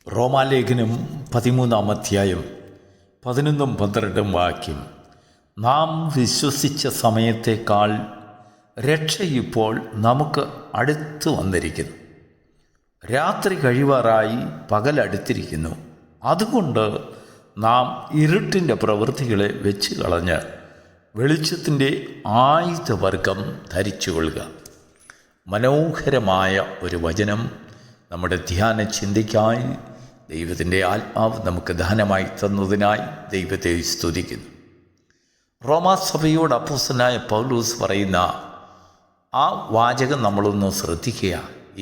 റോമാലേഖനം 13 അധ്യായം 11-12 വാക്യം. നാം വിശ്വസിച്ച സമയത്തേക്കാൾ രക്ഷ ഇപ്പോൾ നമുക്ക് അടുത്ത് വന്നിരിക്കുന്നു. രാത്രി കഴിവാറായി പകലടുത്തിരിക്കുന്നു. അതുകൊണ്ട് നാം ഇരുട്ടിൻ്റെ പ്രവൃത്തികളെ വെച്ച് കളഞ്ഞ് വെളിച്ചത്തിൻ്റെ ആയുധവർഗം ധരിച്ചുകൊള്ളുക. മനോഹരമായ ഒരു വചനം നമ്മുടെ ധ്യാന ചിന്തയ്ക്കായി ദൈവത്തിൻ്റെ ആത്മാവ് നമുക്ക് ദാനമായി തന്നതിനായി ദൈവത്തെ സ്തുതിക്കുന്നു. റോമാസഭയോട് അപ്പോസ്തലനായ പൗലോസ് പറയുന്ന ആ വാചകം നമ്മളൊന്ന് ശ്രദ്ധിക്കുക.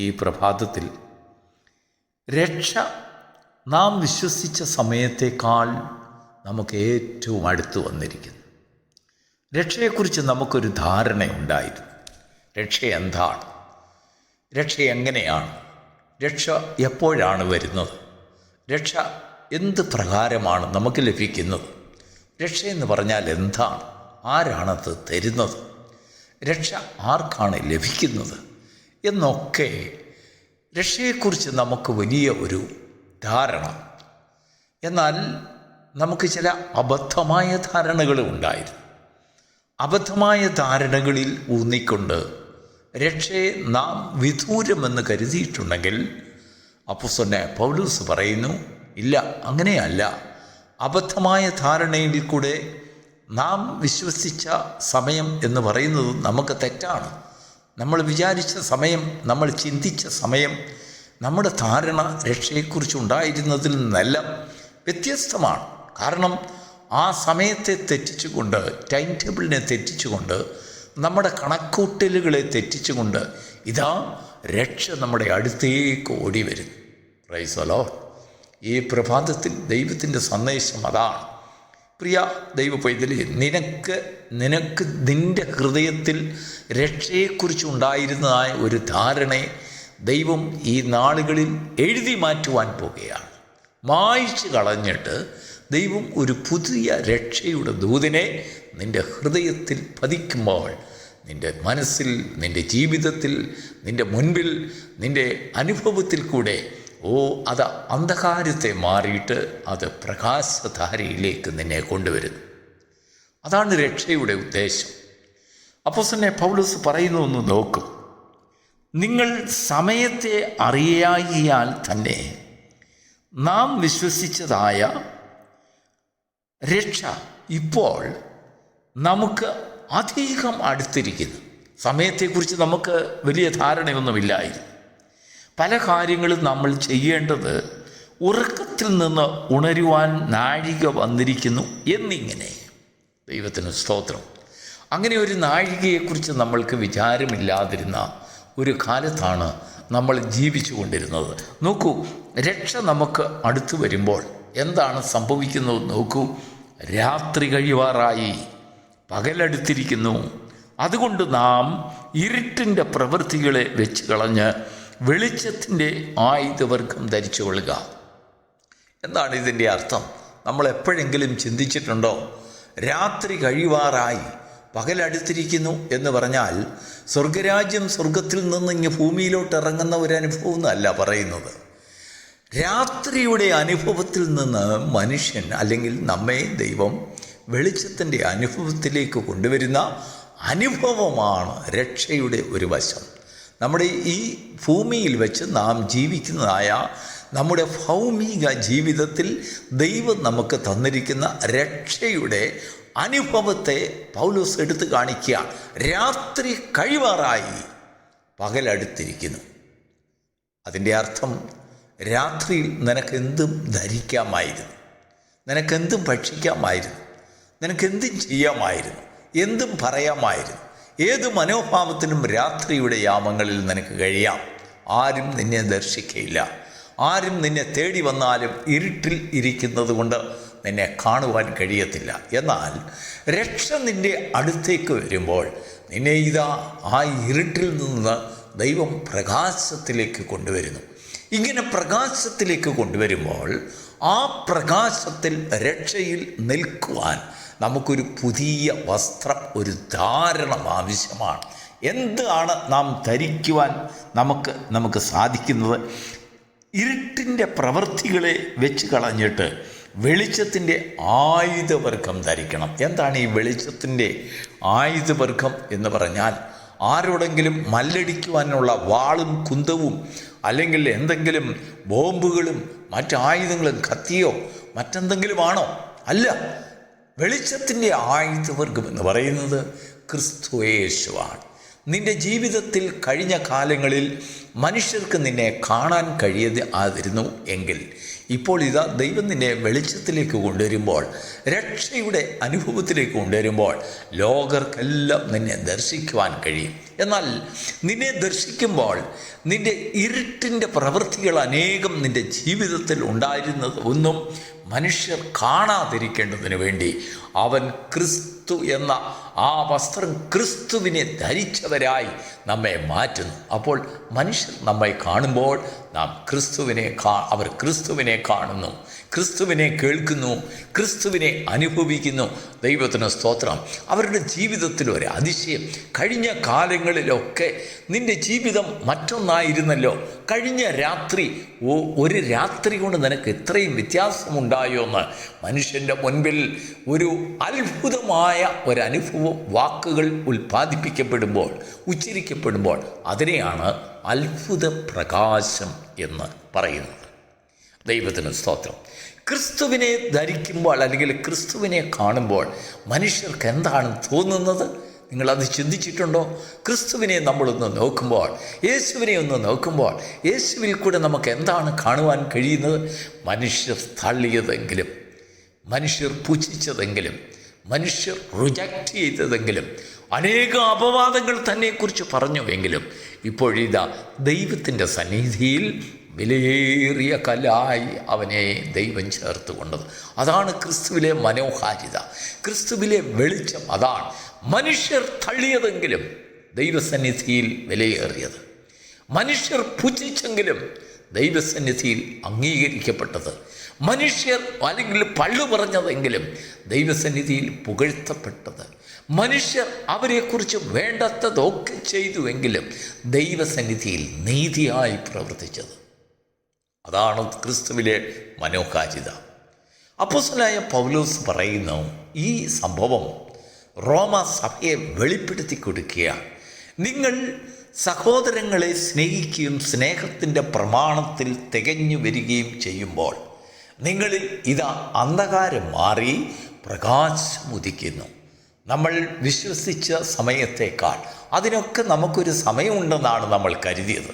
ഈ പ്രഭാതത്തിൽ രക്ഷ നാം വിശ്വസിച്ച സമയത്തേക്കാൾ നമുക്ക് ഏറ്റവും അടുത്ത് വന്നിരിക്കുന്നു. രക്ഷയെക്കുറിച്ച് നമുക്കൊരു ധാരണയുണ്ടായിരുന്നു. രക്ഷ എന്താണ്? രക്ഷ എങ്ങനെയാണ്? രക്ഷ എപ്പോഴാണ് വരുന്നത്? രക്ഷ എന്ത് പ്രകാരമാണ് നമുക്ക് ലഭിക്കുന്നത്? രക്ഷയെന്ന് പറഞ്ഞാൽ എന്താണ്? ആരാണത് തരുന്നത്? രക്ഷ ആർക്കാണ് ലഭിക്കുന്നത് എന്നൊക്കെ രക്ഷയെക്കുറിച്ച് നമുക്ക് വലിയ ഒരു ധാരണ. എന്നാൽ നമുക്ക് ചില അബദ്ധമായ ധാരണകളും ഉണ്ടായിരുന്നു. അബദ്ധമായ ധാരണകളിൽ ഊന്നിക്കൊണ്ട് രക്ഷയെ നാം വിദൂരമെന്ന് കരുതിയിട്ടുണ്ടെങ്കിൽ അപ്പോസ്തലനായ പൗലോസ് പറയുന്നു, ഇല്ല, അങ്ങനെയല്ല. അബദ്ധമായ ധാരണയിൽ കൂടെ നാം വിശ്വസിച്ച സമയം എന്ന് പറയുന്നത് നമുക്ക് തെറ്റാണ്. നമ്മൾ വിചാരിച്ച സമയം, നമ്മൾ ചിന്തിച്ച സമയം, നമ്മുടെ ധാരണ രക്ഷയെക്കുറിച്ചുണ്ടായിരുന്നതിൽ നിന്നെല്ലാം വ്യത്യസ്തമാണ്. കാരണം ആ സമയത്തെ തെറ്റിച്ചുകൊണ്ട്, ടൈം ടേബിളിനെ തെറ്റിച്ചുകൊണ്ട്, നമ്മുടെ കണക്കൂട്ടലുകളെ തെറ്റിച്ചുകൊണ്ട് ഇതാ രക്ഷ നമ്മുടെ അടുത്തേക്ക് ഓടി വരും. Price the Lord. ഈ പ്രഭാതത്തിൽ ദൈവത്തിൻ്റെ സന്ദേശം അതാണ്. പ്രിയ ദൈവ പൈതലേ, നിനക്ക് നിൻ്റെ ഹൃദയത്തിൽ രക്ഷയെക്കുറിച്ചുണ്ടായിരുന്നതായ ഒരു ധാരണയെ ദൈവം ഈ നാളുകളിൽ എഴുതി മാറ്റുവാൻ പോകുകയാണ്. മായ്ച്ചു കളഞ്ഞിട്ട് ദൈവം ഒരു പുതിയ രക്ഷയുടെ ദൂതിനെ നിൻ്റെ ഹൃദയത്തിൽ പതിക്കുമ്പോൾ നിൻ്റെ മനസ്സിൽ, നിൻ്റെ ജീവിതത്തിൽ, നിൻ്റെ മുൻപിൽ, നിൻ്റെ അനുഭവത്തിൽ കൂടെ അത് അന്ധകാരത്തെ മാറിയിട്ട് അത് പ്രകാശധാരയിലേക്ക് നിന്നെ കൊണ്ടുവരുന്നു. അതാണ് രക്ഷയുടെ ഉദ്ദേശം. അപ്പോസ്തലനായ പൗലോസ് പറയുന്നു, ഒന്ന് നോക്കും, നിങ്ങൾ സമയത്തെ അറിയായികയാൽ തന്നെ നാം വിശ്വസിച്ചതായ രക്ഷ ഇപ്പോൾ നമുക്ക് അധികം അടുത്തിരിക്കുന്നു. സമയത്തെക്കുറിച്ച് നമുക്ക് വലിയ ധാരണയൊന്നുമില്ലായിരുന്നു. പല കാര്യങ്ങളും നമ്മൾ ചെയ്യേണ്ടത് ഉറക്കത്തിൽ നിന്ന് ഉണരുവാൻ നാഴിക വന്നിരിക്കുന്നു എന്നിങ്ങനെ. ദൈവത്തിന് സ്തോത്രം. അങ്ങനെ ഒരു നാഴികയെക്കുറിച്ച് നമ്മൾക്ക് വിചാരമില്ലാതിരുന്ന ഒരു കാലത്താണ് നമ്മൾ ജീവിച്ചു കൊണ്ടിരുന്നത്. നോക്കൂ, രക്ഷ നമുക്ക് അടുത്ത് വരുമ്പോൾ എന്താണ് സംഭവിക്കുന്നത് നോക്കൂ. രാത്രി കഴിവാറായി, പകലടുത്തിരിക്കുന്നു. അതുകൊണ്ട് നാം ഇരുട്ടിൻ്റെ പ്രവൃത്തികളെ വെച്ച് കളഞ്ഞ് വെളിച്ചത്തിൻ്റെ ആയുധവർഗം ധരിച്ചു കൊള്ളുക. എന്താണ് ഇതിൻ്റെ അർത്ഥം? നമ്മൾ എപ്പോഴെങ്കിലും ചിന്തിച്ചിട്ടുണ്ടോ? രാത്രി കഴിവാറായി, പകലടുത്തിരിക്കുന്നു എന്ന് പറഞ്ഞാൽ സ്വർഗരാജ്യം സ്വർഗത്തിൽ നിന്ന് ഇങ്ങ് ഭൂമിയിലോട്ട് ഇറങ്ങുന്ന ഒരു അനുഭവം എന്നല്ല പറയുന്നത്. രാത്രിയുടെ അനുഭവത്തിൽ നിന്ന് മനുഷ്യൻ, അല്ലെങ്കിൽ നമ്മെ ദൈവം വെളിച്ചത്തിൻ്റെ അനുഭവത്തിലേക്ക് കൊണ്ടുവരുന്ന അനുഭവമാണ് രക്ഷയുടെ ഒരു വശം. നമ്മുടെ ഈ ഭൂമിയിൽ വെച്ച് നാം ജീവിക്കുന്നതായ നമ്മുടെ ഭൗമിക ജീവിതത്തിൽ ദൈവം നമുക്ക് തന്നിരിക്കുന്ന രക്ഷയുടെ അനുഭവത്തെ പൗലോസ് എടുത്തു കാണിക്കുകയാണ്. രാത്രി കഴിവാറായി, പകലടുത്തിരിക്കുന്നു. അതിൻ്റെ അർത്ഥം രാത്രിയിൽ നിനക്കെന്തും ധരിക്കാമായിരുന്നു, നിനക്കെന്തും ഭക്ഷിക്കാമായിരുന്നു, നിനക്കെന്തും ചെയ്യാമായിരുന്നു, എന്തും പറയാമായിരുന്നു. ഏത് മനോഭാവത്തിനും രാത്രിയുടെ യാമങ്ങളിൽ നിനക്ക് കഴിയാം. ആരും നിന്നെ ദർശിക്കയില്ല. ആരും നിന്നെ തേടി വന്നാലും ഇരുട്ടിൽ ഇരിക്കുന്നത് കൊണ്ട് നിന്നെ കാണുവാൻ കഴിയത്തില്ല. എന്നാൽ രക്ഷ നിൻ്റെ അടുത്തേക്ക് വരുമ്പോൾ നിന്നെ ഇതാ ആ ഇരുട്ടിൽ നിന്ന് ദൈവം പ്രകാശത്തിലേക്ക് കൊണ്ടുവരുന്നു. ഇങ്ങനെ പ്രകാശത്തിലേക്ക് കൊണ്ടുവരുമ്പോൾ ആ പ്രകാശത്തിൽ രക്ഷയിൽ നിൽക്കുവാൻ നമുക്കൊരു പുതിയ വസ്ത്രം, ഒരു ധാരണം ആവശ്യമാണ്. എന്താണ് നാം ധരിക്കുവാൻ നമുക്ക് സാധിക്കുന്നത്? ഇരുട്ടിൻ്റെ പ്രവൃത്തികളെ വെച്ച് കളഞ്ഞിട്ട് വെളിച്ചത്തിൻ്റെ ആയുധവർഗം ധരിക്കണം. എന്താണ് ഈ വെളിച്ചത്തിൻ്റെ ആയുധവർഗം എന്ന് പറഞ്ഞാൽ? ആരോടെങ്കിലും മല്ലടിക്കുവാനുള്ള വാളും കുന്തവും അല്ലെങ്കിൽ എന്തെങ്കിലും ബോംബുകളും മറ്റായുധങ്ങളും കത്തിയോ മറ്റെന്തെങ്കിലുമാണോ? അല്ല. വെളിച്ചത്തിൻ്റെ ആയുധവർഗം എന്ന് പറയുന്നത് ക്രിസ്തു യേശുവാണ്. നിൻ്റെ ജീവിതത്തിൽ കഴിഞ്ഞ കാലങ്ങളിൽ മനുഷ്യർക്ക് നിന്നെ കാണാൻ കഴിയാതിരുന്നു എങ്കിൽ ഇപ്പോൾ ഇതാ ദൈവം നിന്നെ വെളിച്ചത്തിലേക്ക് കൊണ്ടുവരുമ്പോൾ, രക്ഷയുടെ അനുഭവത്തിലേക്ക് കൊണ്ടുവരുമ്പോൾ ലോകർക്കെല്ലാം നിന്നെ ദർശിക്കുവാൻ കഴിയും. എന്നാൽ നിന്നെ ദർശിക്കുമ്പോൾ നിൻ്റെ ഇരുട്ടിൻ്റെ പ്രവൃത്തികൾ അനേകം നിൻ്റെ ജീവിതത്തിൽ ഉണ്ടായിരുന്നത് ഒന്നും മനുഷ്യർ കാണാതിരിക്കേണ്ടതിന് വേണ്ടി അവൻ ക്രിസ്തു എന്ന ആ വസ്ത്രം ക്രിസ്തുവിനെ ധരിച്ചവരായി നമ്മെ മാറ്റുന്നു. അപ്പോൾ മനുഷ്യർ നമ്മെ കാണുമ്പോൾ നാം അവർ ക്രിസ്തുവിനെ കാണുന്നു, ക്രിസ്തുവിനെ കേൾക്കുന്നു, ക്രിസ്തുവിനെ അനുഭവിക്കുന്നു. ദൈവത്തിന് സ്തോത്രം. അവരുടെ ജീവിതത്തിൽ ഒരു അതിശയം. കഴിഞ്ഞ കാലങ്ങളിലൊക്കെ നിൻ്റെ ജീവിതം മറ്റൊന്നായിരുന്നല്ലോ. കഴിഞ്ഞ രാത്രി ഒരു രാത്രി കൊണ്ട് നിനക്ക് ഇത്രയും വ്യത്യാസമുണ്ടായോ എന്ന് മനുഷ്യൻ്റെ മുൻപിൽ ഒരു അത്ഭുതമായ ഒരനുഭവം വാക്കുകൾ ഉൽപ്പാദിപ്പിക്കപ്പെടുമ്പോൾ, ഉച്ചരിക്കപ്പെടുമ്പോൾ അതിനെയാണ് അത്ഭുത പ്രകാശം എന്ന് പറയുന്നത്. ദൈവത്തിന് സ്തോത്രം. ക്രിസ്തുവിനെ ധരിക്കുമ്പോൾ അല്ലെങ്കിൽ ക്രിസ്തുവിനെ കാണുമ്പോൾ മനുഷ്യർക്ക് എന്താണ് തോന്നുന്നത്? നിങ്ങളത് ചിന്തിച്ചിട്ടുണ്ടോ? ക്രിസ്തുവിനെ നമ്മളൊന്ന് നോക്കുമ്പോൾ, യേശുവിനെ ഒന്ന് നോക്കുമ്പോൾ, യേശുവിൽ കൂടെ നമുക്ക് എന്താണ് കാണുവാൻ കഴിയുന്നത്? മനുഷ്യർ തള്ളിയതെങ്കിലും, മനുഷ്യർ പുച്ഛിച്ചതെങ്കിലും, മനുഷ്യർ റിജക്റ്റ് ചെയ്തതെങ്കിലും, അനേക അപവാദങ്ങൾ തന്നെക്കുറിച്ച് പറഞ്ഞുവെങ്കിലും ഇപ്പോഴിതാ ദൈവത്തിൻ്റെ സന്നിധിയിൽ വിലയേറിയ കല്ലായി അവനെ ദൈവം ചേർത്ത് കൊണ്ടത്. അതാണ് ക്രിസ്തുവിലെ മനോഹാരിത, ക്രിസ്തുവിലെ വെളിച്ചം. അതാണ് മനുഷ്യർ തള്ളിയതെങ്കിലും ദൈവസന്നിധിയിൽ വിലയേറിയത്, മനുഷ്യർ പുച്ഛിച്ചെങ്കിലും ദൈവസന്നിധിയിൽ അംഗീകരിക്കപ്പെട്ടത്, മനുഷ്യർ അല്ലെങ്കിൽ പള്ളു പറഞ്ഞതെങ്കിലും ദൈവസന്നിധിയിൽ പുകഴ്ത്തപ്പെട്ടത്, മനുഷ്യർ അവരെക്കുറിച്ച് വേണ്ടാത്തതൊക്കെ ചെയ്തുവെങ്കിലും ദൈവസന്നിധിയിൽ നീതിയായി പ്രവർത്തിച്ചത്. അതാണ് ക്രിസ്തുവിലെ മനോഹാരിത. അപ്പോസ്തലനായ പൗലോസ് പറയുന്നു, ഈ സംഭവം റോമ സഭയെ വെളിപ്പെടുത്തി കൊടുക്കുകയാണ്. നിങ്ങൾ സഹോദരങ്ങളെ സ്നേഹിക്കുകയും സ്നേഹത്തിൻ്റെ പ്രമാണത്തിൽ തികഞ്ഞു വരികയും ചെയ്യുമ്പോൾ നിങ്ങളിൽ ഇതാ അന്ധകാരം മാറി പ്രകാശം ഉദിക്കുന്നു. നമ്മൾ വിശ്വസിച്ച സമയത്തേക്കാൾ അതിനൊക്കെ നമുക്കൊരു സമയമുണ്ടെന്നാണ് നമ്മൾ കരുതിയത്.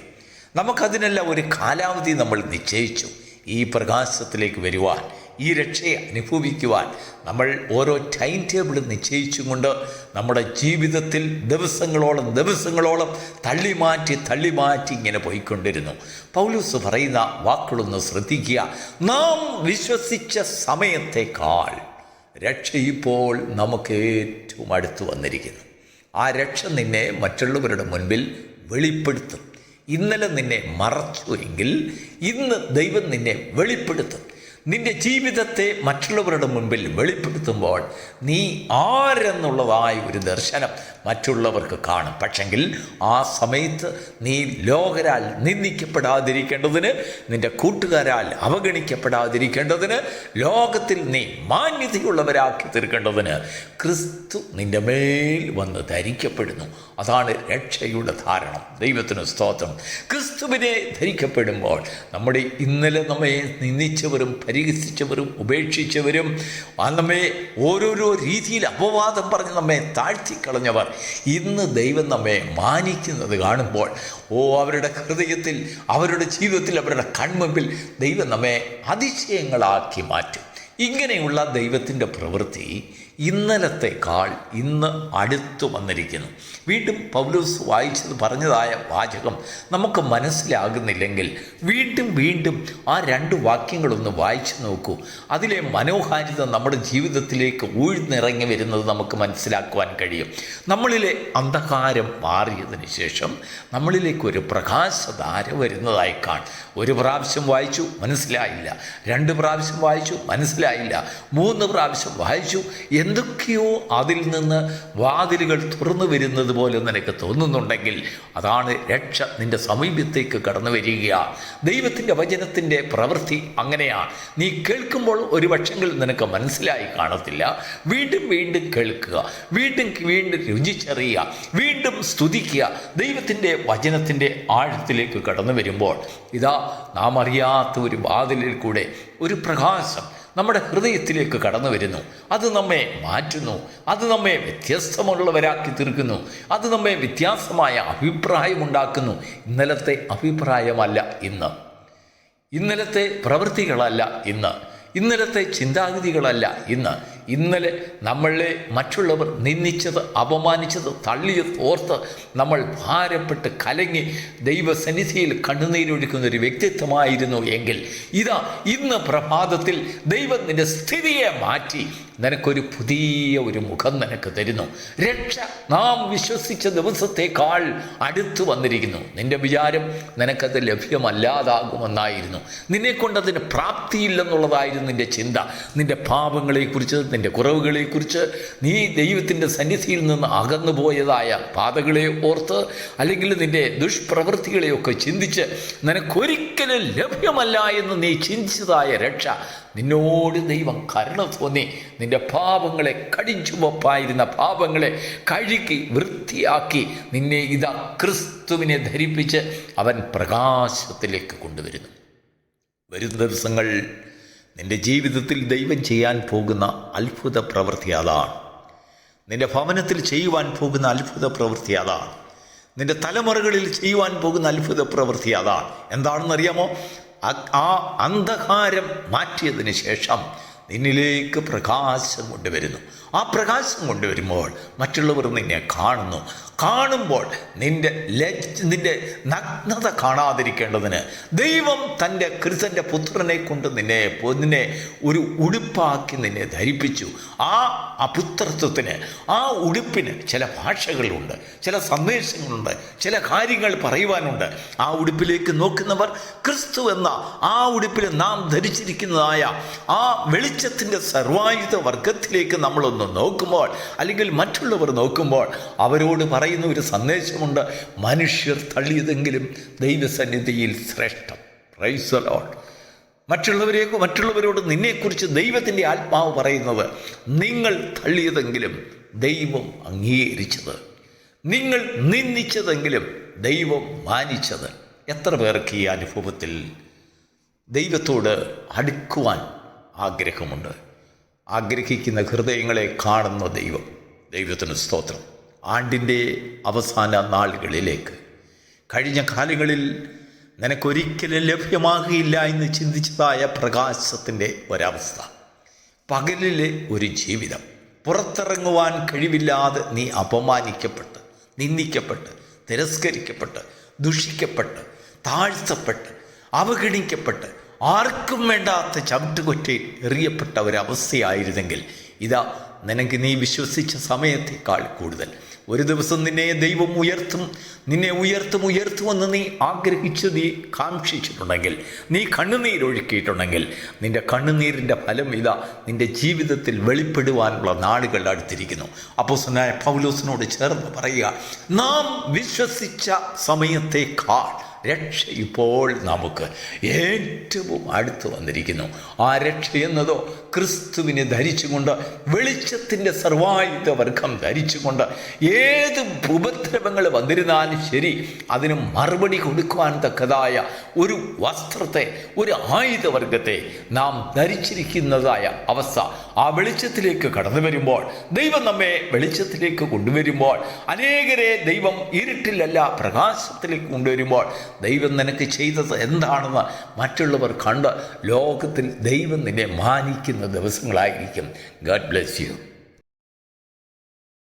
നമുക്കതിനെല്ലാം ഒരു കാലാവധി നമ്മൾ നിശ്ചയിച്ചു. ഈ പ്രകാശത്തിലേക്ക് വരുവാൻ, ഈ രക്ഷയെ അനുഭവിക്കുവാൻ നമ്മൾ ഓരോ ടൈം ടേബിൾ നിശ്ചയിച്ചും കൊണ്ട് നമ്മുടെ ജീവിതത്തിൽ ദിവസങ്ങളോളം തള്ളിമാറ്റി ഇങ്ങനെ പോയിക്കൊണ്ടിരുന്നു. പൗലോസ് പറയുന്ന വാക്കുകളൊന്ന് ശ്രദ്ധിക്കുക. നാം വിശ്വസിച്ച സമയത്തേക്കാൾ രക്ഷ ഇപ്പോൾ നമുക്ക് ഏറ്റവും അടുത്ത് വന്നിരിക്കുന്നു. ആ രക്ഷ നിന്നെ മറ്റുള്ളവരുടെ മുൻപിൽ വെളിപ്പെടുത്തും. ഇന്നലെ നിന്നെ മറച്ചു എങ്കിൽ ഇന്ന് ദൈവം നിന്നെ വെളിപ്പെടുത്തും. നിൻ്റെ ജീവിതത്തെ മറ്റുള്ളവരുടെ മുൻപിൽ വെളിപ്പെടുത്തുമ്പോൾ നീ ആരെന്നുള്ളതായ ഒരു ദർശനം മറ്റുള്ളവർക്ക് കാണും. പക്ഷെങ്കിൽ ആ സമയത്ത് നീ ലോകരാൽ നിന്ദിക്കപ്പെടാതിരിക്കേണ്ടതിന്, നിൻ്റെ കൂട്ടുകാരാൽ അവഗണിക്കപ്പെടാതിരിക്കേണ്ടതിന്, ലോകത്തിൽ നീ മാന്യതയുള്ളവരാക്കി തീർക്കേണ്ടതിന് ക്രിസ്തു നിൻ്റെ മേൽ വന്ന് ധരിക്കപ്പെടുന്നു. അതാണ് രക്ഷയുടെ ധാരണം. ദൈവത്തിന് സ്തോത്രം. ക്രിസ്തുവിനെ ധരിക്കപ്പെടുമ്പോൾ നമ്മുടെ ഇന്നലെ നമ്മെ നിന്ദിച്ചവരും പരിഹസിച്ചവരും ഉപേക്ഷിച്ചവരും നമ്മെ ഓരോരോ രീതിയിൽ അപവാദം പറഞ്ഞ് നമ്മെ താഴ്ത്തിക്കളഞ്ഞവർ ഇന്ന് ദൈവം നമ്മെ മാനിക്കുന്നത് കാണുമ്പോൾ അവരുടെ ഹൃദയത്തിൽ, അവരുടെ ജീവിതത്തിൽ, അവരുടെ കൺമുമ്പിൽ ദൈവം നമ്മെ അതിശയങ്ങളാക്കി മാറ്റും. ഇങ്ങനെയുള്ള ദൈവത്തിൻ്റെ പ്രവൃത്തി ഇന്നലത്തേക്കാൾ ഇന്ന് അടുത്തു വന്നിരിക്കുന്നു. വീണ്ടും പൗലോസ് പറഞ്ഞതായ വാചകം നമുക്ക് മനസ്സിലാകുന്നില്ലെങ്കിൽ വീണ്ടും ആ രണ്ട് വാക്യങ്ങളൊന്ന് വായിച്ചു നോക്കൂ. അതിലെ മനോഹാരിത നമ്മുടെ ജീവിതത്തിലേക്ക് ഊഴ്ന്നിറങ്ങി വരുന്നത് നമുക്ക് മനസ്സിലാക്കുവാൻ കഴിയും. നമ്മളിലെ അന്ധകാരം മാറിയതിന് ശേഷം നമ്മളിലേക്ക് ഒരു പ്രകാശധാര വരുന്നതായി കാണും. ഒരു പ്രാവശ്യം വായിച്ചു, മനസ്സിലായില്ല. 2 പ്രാവശ്യം വായിച്ചു, മനസ്സിലായില്ല. 3 പ്രാവശ്യം വായിച്ചു, എന്തൊക്കെയോ അതിൽ നിന്ന് വാതിലുകൾ തുറന്നു വരുന്നത് പോലെ നിനക്ക് തോന്നുന്നുണ്ടെങ്കിൽ അതാണ് രക്ഷ നിൻ്റെ സമീപത്തേക്ക് കടന്നു വരിക. ദൈവത്തിൻ്റെ വചനത്തിൻ്റെ പ്രവൃത്തി അങ്ങനെയാണ്. നീ കേൾക്കുമ്പോൾ ഒരു പക്ഷെങ്കിൽ നിനക്ക് മനസ്സിലായി കാണത്തില്ല. വീണ്ടും വീണ്ടും കേൾക്കുക, വീണ്ടും വീണ്ടും രുചിച്ചറിയുക, വീണ്ടും സ്തുതിക്കുക. ദൈവത്തിൻ്റെ വചനത്തിൻ്റെ ആഴത്തിലേക്ക് കടന്നു വരുമ്പോൾ ഇതാ നാം അറിയാത്ത ഒരു വാതിലിൽ കൂടെ ഒരു പ്രകാശം നമ്മുടെ ഹൃദയത്തിലേക്ക് കടന്നു വരുന്നു. അത് നമ്മെ മാറ്റുന്നു, അത് നമ്മെ വ്യത്യസ്തമുള്ളവരാക്കി തീർക്കുന്നു, അത് നമ്മെ വ്യത്യാസമായ അഭിപ്രായമുണ്ടാക്കുന്നു. ഇന്നലത്തെ അഭിപ്രായമല്ല ഇന്ന്, ഇന്നലത്തെ പ്രവൃത്തികളല്ല ഇന്ന്, ഇന്നലത്തെ ചിന്താഗതികളല്ല ഇന്നലെ നമ്മളെ മറ്റുള്ളവർ നിന്ദിച്ചത്, അപമാനിച്ചത്, തള്ളിയത് ഓർത്ത് നമ്മൾ ഭാരപ്പെട്ട് കലങ്ങി ദൈവസന്നിധിയിൽ കണ്ണുനീരൊഴുക്കുന്ന ഒരു വ്യക്തിത്വമായിരുന്നു എങ്കിൽ ഇതാ ഇന്ന് പ്രഭാതത്തിൽ ദൈവം നിന്റെ സ്ഥിതിയെ മാറ്റി നിനക്കൊരു പുതിയ ഒരു മുഖം നിനക്ക് തരുന്നു. രക്ഷ നാം വിശ്വസിച്ച ദിവസത്തേക്കാൾ അടുത്ത് വന്നിരിക്കുന്നു. നിന്റെ വിചാരം നിനക്കത് ലഭ്യമല്ലാതാകുമെന്നായിരുന്നു, നിന്നെക്കൊണ്ടതിന് പ്രാപ്തിയില്ലെന്നുള്ളതായിരുന്നു നിന്റെ ചിന്ത. നിന്റെ പാപങ്ങളെക്കുറിച്ച്, നിന്റെ കുറവുകളെക്കുറിച്ച്, നീ ദൈവത്തിൻ്റെ സന്നിധിയിൽ നിന്ന് അകന്നു പോയതായ പാതകളെ ഓർത്ത്, അല്ലെങ്കിൽ നിന്റെ ദുഷ്പ്രവൃത്തികളെയൊക്കെ ചിന്തിച്ച് നിനക്കൊരിക്കലും ലഭ്യമല്ല എന്ന് നീ ചിന്തിച്ചതായ രക്ഷ നിന്നോട് ദൈവം കരുണ തോന്നി നിന്റെ പാപങ്ങളെ, കടിച്ചുവപ്പായിരുന്ന പാപങ്ങളെ കഴുകി വൃത്തിയാക്കി നിന്നെ ഇതാ ക്രിസ്തുവിനെ ധരിപ്പിച്ച് അവൻ പ്രകാശത്തിലേക്ക് കൊണ്ടുവരുന്നു. വരുന്ന ദിവസങ്ങൾ നിന്റെ ജീവിതത്തിൽ ദൈവം ചെയ്യാൻ പോകുന്ന അത്ഭുത പ്രവൃത്തി അതാണ്. നിന്റെ ഭവനത്തിൽ ചെയ്യുവാൻ പോകുന്ന അത്ഭുത പ്രവൃത്തി അതാണ്. നിന്റെ തലമുറകളിൽ ചെയ്യുവാൻ പോകുന്ന അത്ഭുത പ്രവൃത്തി അതാണ്. എന്താണെന്നറിയാമോ? ആ അന്ധകാരം മാറ്റിയതിന് ശേഷം നിന്നിലേക്ക് പ്രകാശം കൊണ്ടുവരുന്നു. ആ പ്രകാശം കൊണ്ടുവരുമ്പോൾ മറ്റുള്ളവർ നിന്നെ കാണുമ്പോൾ നിന്റെ നഗ്നത കാണാതിരിക്കേണ്ടതിന് ദൈവം തൻ്റെ ക്രിസ്തൻ്റെ പുത്രനെ കൊണ്ട് നിന്നെ ഒരു ഉടുപ്പാക്കി നിന്നെ ധരിപ്പിച്ചു. ആ പുത്രത്വത്തിന്, ആ ഉടുപ്പിന് ചില ഭാഷകളുണ്ട്, ചില സന്ദേശങ്ങളുണ്ട്, ചില കാര്യങ്ങൾ പറയുവാനുണ്ട്. ആ ഉടുപ്പിലേക്ക് നോക്കുന്നവർ ക്രിസ്തു എന്ന ആ ഉടുപ്പിൽ നാം ധരിച്ചിരിക്കുന്നതായ ആ വെളിച്ചത്തിൻ്റെ സർവായുധ വർഗത്തിലേക്ക് നമ്മളൊന്ന് നോക്കുമ്പോൾ, അല്ലെങ്കിൽ മറ്റുള്ളവർ നോക്കുമ്പോൾ അവരോട് പറയുന്ന ഒരു സന്ദേശമുണ്ട്: മനുഷ്യർ തള്ളിയതെങ്കിലും ദൈവസന്നിധിയിൽ ശ്രേഷ്ഠം. Praise the lord. മറ്റുള്ളവരോട് നിന്നെക്കുറിച്ച് ദൈവത്തിൻ്റെ ആത്മാവ് പറയുന്നത്: നിങ്ങൾ തള്ളിയതെങ്കിലും ദൈവം അംഗീകരിച്ചത്, നിങ്ങൾ നിന്ദിച്ചതെങ്കിലും ദൈവം മാനിച്ചത്. എത്ര പേർക്ക് ഈ അനുഭവത്തിൽ ദൈവത്തോട് അടുക്കുവാൻ ആഗ്രഹമുണ്ട്? ആഗ്രഹിക്കുന്ന ഹൃദയങ്ങളെ കാണുന്ന ദൈവത്തിന് സ്തോത്രം. ആണ്ടിൻ്റെ അവസാന നാളുകളിലേക്ക്, കഴിഞ്ഞ കാലങ്ങളിൽ നിനക്കൊരിക്കലും ലഭ്യമാകില്ല എന്ന് ചിന്തിച്ചതായ പ്രകാശത്തിൻ്റെ ഒരവസ്ഥ, പകലിലെ ഒരു ജീവിതം, പുറത്തിറങ്ങുവാൻ കഴിവില്ലാതെ നീ അപമാനിക്കപ്പെട്ട്, നിന്ദിക്കപ്പെട്ട്, തിരസ്കരിക്കപ്പെട്ട്, ദുഷിക്കപ്പെട്ട്, താഴ്ത്തപ്പെട്ട്, അവഗണിക്കപ്പെട്ട്, ആർക്കും വേണ്ടാത്ത ചവിട്ടുകൊറ്റയിൽ എറിയപ്പെട്ട ഒരവസ്ഥയായിരുന്നെങ്കിൽ ഇതാ നിനക്ക് നീ വിശ്വസിച്ച സമയത്തേക്കാൾ കൂടുതൽ ഒരു ദിവസം നിന്നെ ദൈവം ഉയർത്തുമെന്ന് നീ ആഗ്രഹിച്ച് നീ കാക്ഷിച്ചിട്ടുണ്ടെങ്കിൽ, നീ കണ്ണുനീരൊഴുക്കിയിട്ടുണ്ടെങ്കിൽ, നിൻ്റെ കണ്ണുനീരിൻ്റെ ഫലം ഇതാ നിൻ്റെ ജീവിതത്തിൽ വെളിപ്പെടുവാനുള്ള നാളുകൾ അടുത്തിരിക്കുന്നു. അപ്പോസ്തലനായ പൗലോസിനോട് ചേർന്ന് പറയുക: നാം വിശ്വസിച്ച സമയത്തേക്കാൾ രക്ഷ ഇപ്പോൾ നമുക്ക് ഏറ്റവും അടുത്ത് വന്നിരിക്കുന്നു. ആ രക്ഷ എന്നതോ ക്രിസ്തുവിനെ ധരിച്ചുകൊണ്ട്, വെളിച്ചത്തിൻ്റെ സർവായുധ വർഗം ധരിച്ചുകൊണ്ട്, ഏത് ഉപദ്രവങ്ങൾ വന്നിരുന്നാലും ശരി അതിന് മറുപടി കൊടുക്കുവാൻ തക്കതായ ഒരു വസ്ത്രത്തെ, ഒരു ആയുധവർഗത്തെ നാം ധരിച്ചിരിക്കുന്നതായ അവസ്ഥ. ആ വെളിച്ചത്തിലേക്ക് കടന്നു വരുമ്പോൾ, ദൈവം നമ്മെ വെളിച്ചത്തിലേക്ക് കൊണ്ടുവരുമ്പോൾ, അനേകരെ ദൈവം ഇരുട്ടിലല്ല പ്രകാശത്തിലേക്ക് കൊണ്ടുവരുമ്പോൾ, ദൈവം നിനക്ക് ചെയ്തത് എന്താണെന്ന് മറ്റുള്ളവർ കണ്ട് ലോകത്തിൽ ദൈവം നിന്നെ മാനിക്കുന്ന ദിവസങ്ങളായിരിക്കും. God bless U.